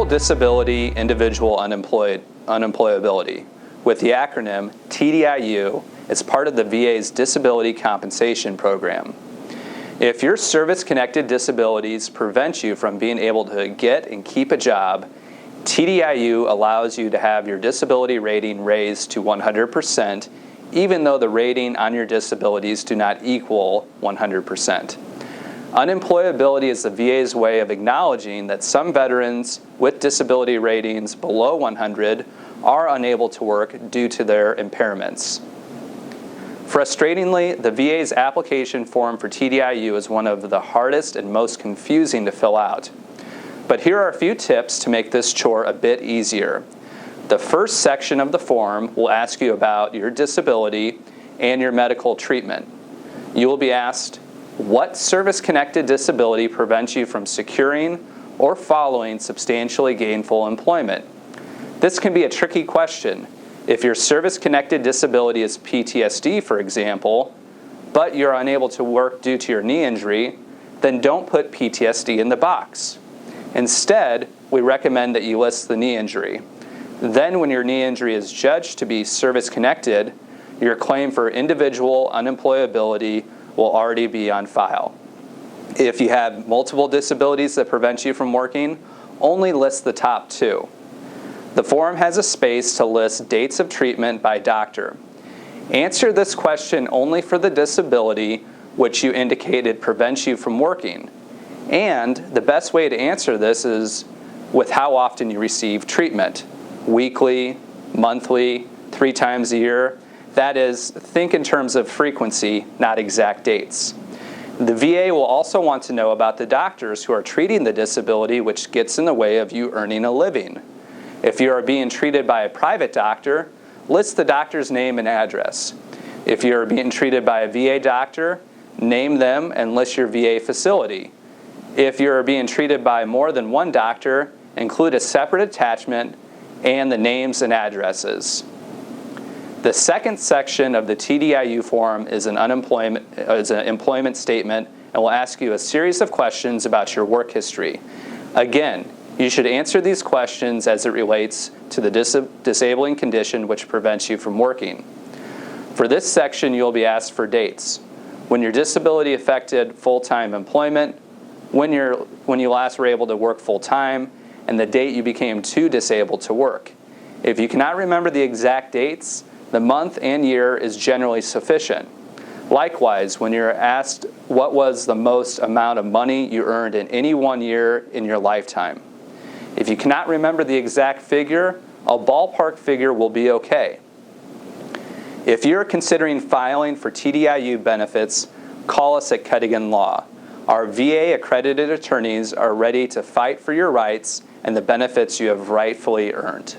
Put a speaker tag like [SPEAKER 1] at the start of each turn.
[SPEAKER 1] Total Disability Individual Unemployability, with the acronym TDIU. It's part of the VA's Disability Compensation Program. If your service-connected disabilities prevent you from being able to get and keep a job, TDIU allows you to have your disability rating raised to 100%, even though the rating on your disabilities do not equal 100%. Unemployability is the VA's way of acknowledging that some veterans with disability ratings below 100 are unable to work due to their impairments. Frustratingly, the VA's application form for TDIU is one of the hardest and most confusing to fill out. But here are a few tips to make this chore a bit easier. The first section of the form will ask you about your disability and your medical treatment. You will be asked, what service-connected disability prevents you from securing or following substantially gainful employment? This can be a tricky question. If your service-connected disability is PTSD, for example, but you're unable to work due to your knee injury, then don't put PTSD in the box. Instead, we recommend that you list the knee injury. Then when your knee injury is judged to be service-connected, your claim for individual unemployability will already be on file. If you have multiple disabilities that prevent you from working, only list the top two. The form has a space to list dates of treatment by doctor. Answer this question only for the disability which you indicated prevents you from working. And the best way to answer this is with how often you receive treatment. Weekly, monthly, 3 times a year. That is, think in terms of frequency, not exact dates. The VA will also want to know about the doctors who are treating the disability, which gets in the way of you earning a living. If you are being treated by a private doctor, list the doctor's name and address. If you are being treated by a VA doctor, name them and list your VA facility. If you are being treated by more than one doctor, include a separate attachment and the names and addresses. The second section of the TDIU form is an employment statement and will ask you a series of questions about your work history. Again, you should answer these questions as it relates to the disabling condition which prevents you from working. For this section, you'll be asked for dates. When your disability affected full-time employment, when you last were able to work full-time, and the date you became too disabled to work. If you cannot remember the exact dates, the month and year is generally sufficient. Likewise, when you're asked what was the most amount of money you earned in any one year in your lifetime. If you cannot remember the exact figure, a ballpark figure will be okay. If you're considering filing for TDIU benefits, call us at Cuddigan Law. Our VA accredited attorneys are ready to fight for your rights and the benefits you have rightfully earned.